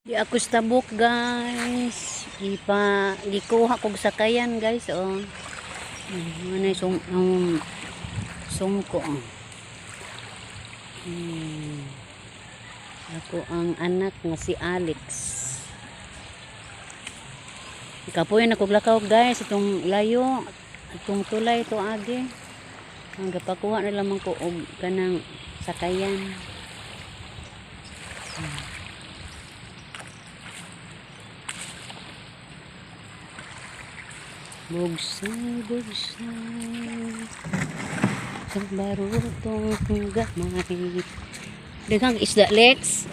Di ako stabok guys. Gikuha kog sakayan guys oh. Ano sungko. Ako ang anak nga si Alex. Kapoy na kog lakaw guys itong layo, itong tulay to agi. Ang gapakuha na lamang ko og kanang sakayan. Bugsay, bugsay sa barutong gamay. Daghang isda, Lex.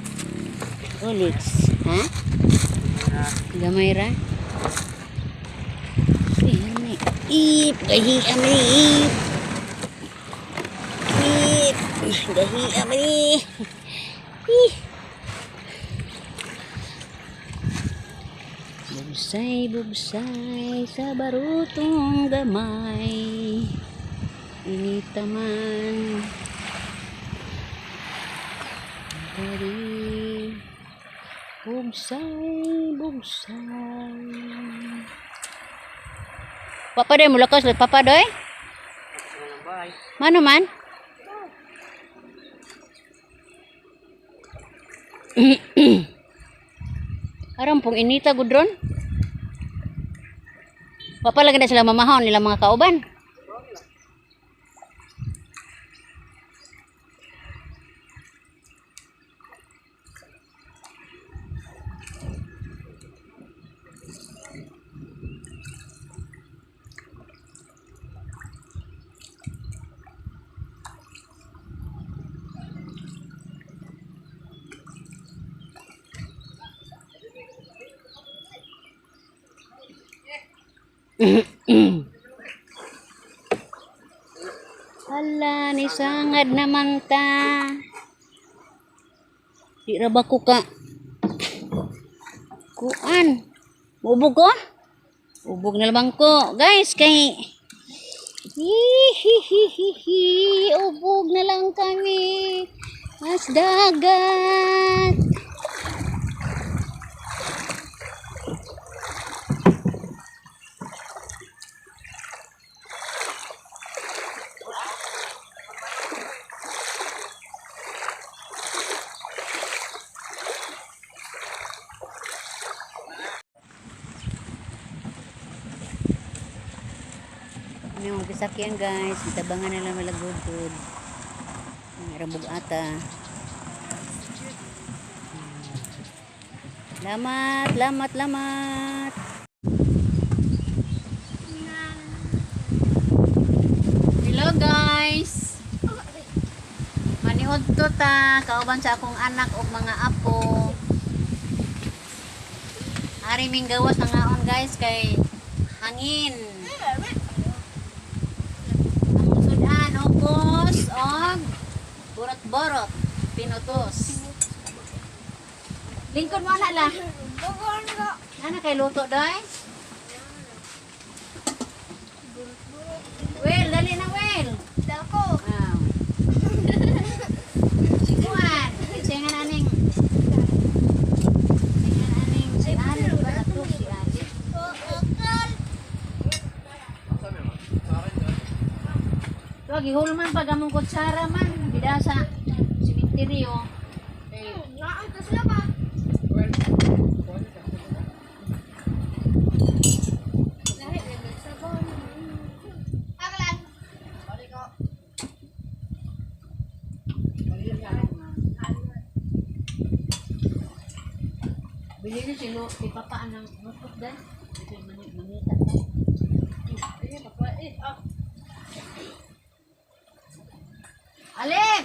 Oh, Lex. Ha? Gamay ra? Ini. Ip, gahi ami. Ip, gahi ami. Ih. Bugsay, bugsay sa barutong gamay. Ini taman dari bugsay, bugsay. Papa doy mula kos papa doy. Mana man? Aram pong inita gudron. Papa lagi na sila mamahon nila mga kauban. Hala, ni sangad naman ta. Di ra ba ko ka kuan? Ubog ko? Ubog na lamang ko. Guys, kay hihihihi, ubog na lang kami. Mas dagat. Yung pisakyan guys, itabangan nila malagudod. Rabog ata. Lamat, lamat, lamat. Hello guys. Manihod to ta, kauban sa akong anak o mga apo. Ari ming gawas na ngaon guys kay hangin. Upos og borot-borot pinutos. Lingkod mo na la. Ano kay luto doy? Well, dali na well. Dako. Wow. Sikuan, singan aning. Singan aning si Ali ba ato si Ali. Gihulman pag among kutsara man bida sa simenteryo. Naan ka sila ba? Aglan. Balik ko. Bili ni silo si papa anang notebook dan. Ito manita ta. Eh papa Alek!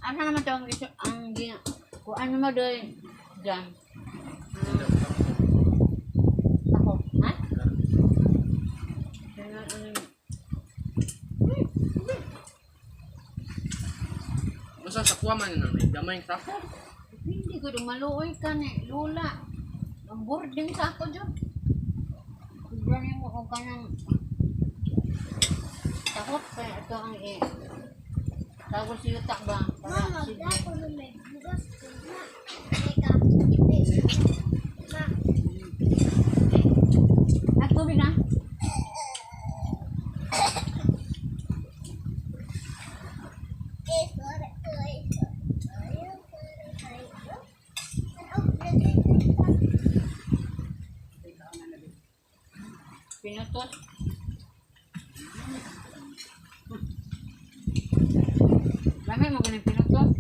Ano naman ito ang kuan mo doon dyan? Ako, ha? Masa sa kuwa man yun, may gamay sa ako? Hindi ko dumaluoy ka ni Lula. Ang boarding sa ako dyan. Sobrang mo kung ka ng takot kaya ito ang Tapos yuta ba? Mama, Sige. ako na may bugas ko na. Teka, ma. At tubig na? Pinutos. Lami mo ganun pinutos.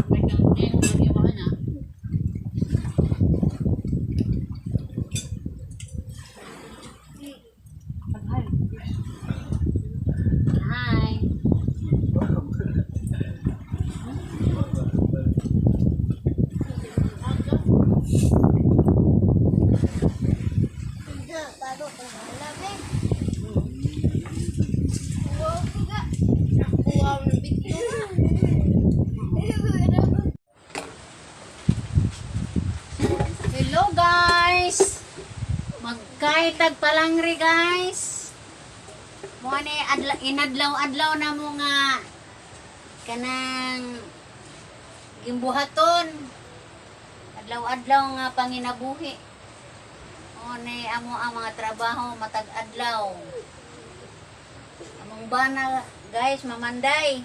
May kang nagyawahan na. Hi. Bago ko malapit. Wow, kuga. Wow, nabit ko na. Hello guys! Magkaitag palangri guys. Mo ni inadlaw-adlaw na mo nga kanang gimbuhaton. Adlaw-adlaw nga panginabuhi. Mo ni amo ang mga trabaho matag adlaw. Among bana guys mamanday.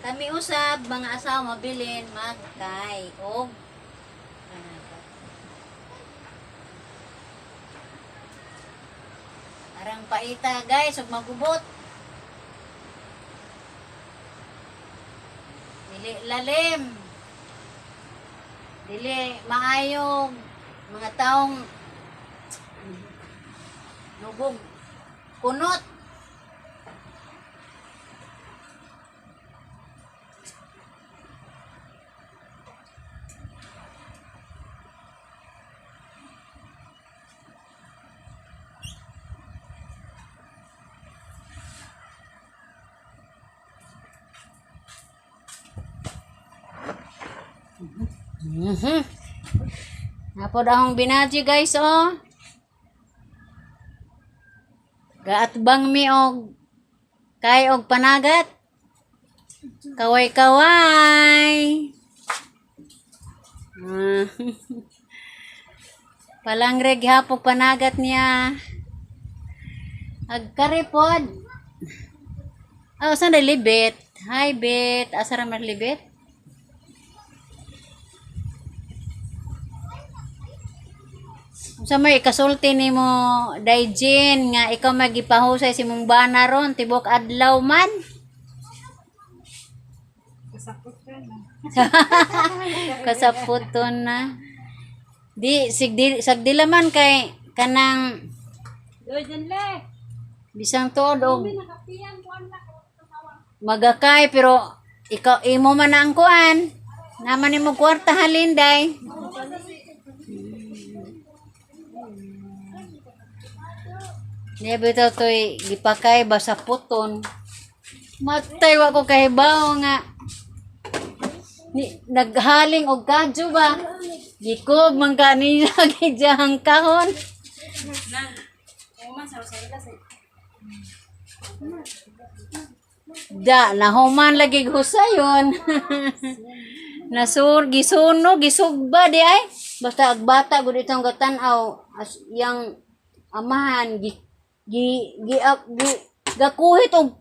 Kami usab mga asawa mabilin magkay og arang paita guys ug magubot. Dili lalim. Dili maayong mga taong lubog kunot. Napod akong binaji guys oh. Gaatbang mi og kay og panagat. Kaway-kaway. Palangre gihapon panagat niya. Agkaripod. Oh, saan na libit? Hi, Bet. Asa ra man libit? Sa may ikasulti ni mo, Daijin, nga ikaw magipahusay si mong bana ron, tibok adlaw man. Kasaputon na. Sagdila man kay kanang bisang todo magakay pero ikaw imo man ang kuan. Naman nimo kwarta halinday. Niya bitaw to'y gipakay ba sa puton. Matay wa ko kahibaw nga. Naghaling og kadyo ba? Gikob man kanina gidjahang kahon. Da, nahuman lagi husayon. Gisuno, gisugba di ay. Basta agbata gud itong gatan-aw as yang amahan gakuhit og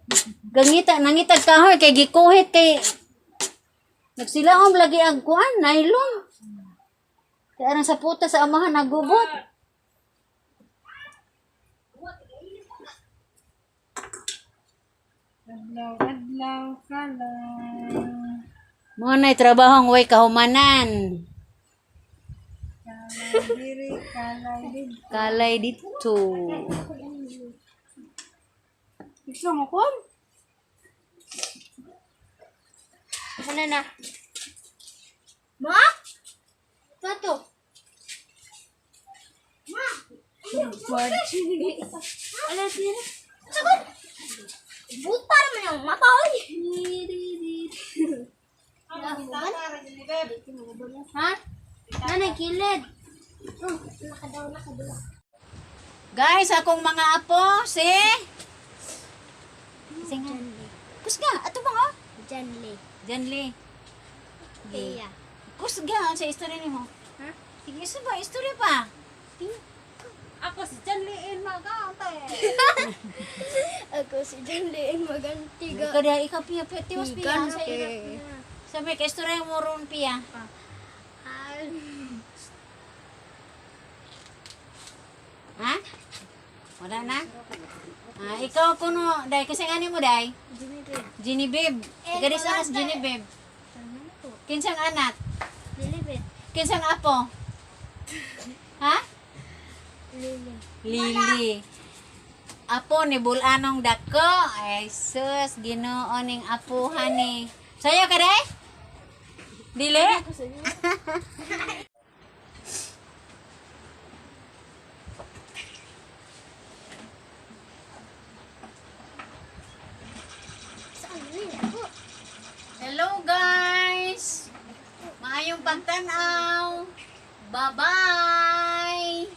nangitag kahoy kay gikuhit kay nagsilaom lagi ang kuan nylon kay arang sa puta sa amahan nagubot. Adlaw ka lang. Mo nay trabaho ang way kahumanan. Kalay dito. Gusto mo ko? Ano na? Ma? Tato? Ma? Ano din? Sagot! Buta naman yung matoy! Ha? Nanay, kilid. Oh, nakadaw. Guys, akong mga apo, si... Singa. Kusga, ato ba nga? Janley. Janli. Kaya. Kusga, sa istorya ni mo. Ha? Sige, isa ba? Istorya pa. Ako si Janliin Magante. Ako si Janley maganti ga. Kada ikaw piya, tiwas piya. Sa Ganti. ira. Sabi, ka istorya mo ron piya. Ha? Wala na? Ikaw kuno, day, kasi nga mo, day? Ginibib. Gadis akas Ginibib. Kinsang anak? Lilibit. Kinsang apo? Ha? Lili. Lili. Apo ni Bulanong dako. Ay sus, Ginoo ning apuhan ni. Sayo ka day? Dili? Saan ni ako? Hello guys. Maayong pagtanaw. Bye-bye.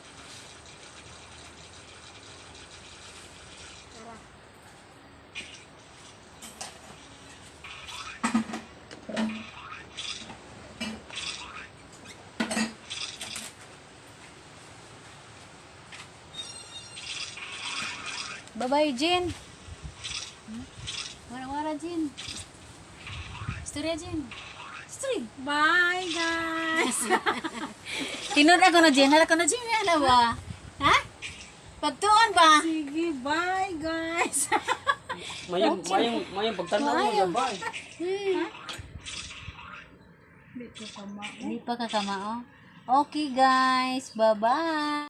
Bye-bye, Jin. Wara-wara, Jin. Istorya, Jin. Story. Bye guys. Tinod ako na, Jin. Hala ko na, Jin. Hala ba? Ha? Pagtuon ba? Sige, bye guys. Mayong pagtanaw mo gabay. Hindi pa kakamao. Okay, guys. Bye-bye.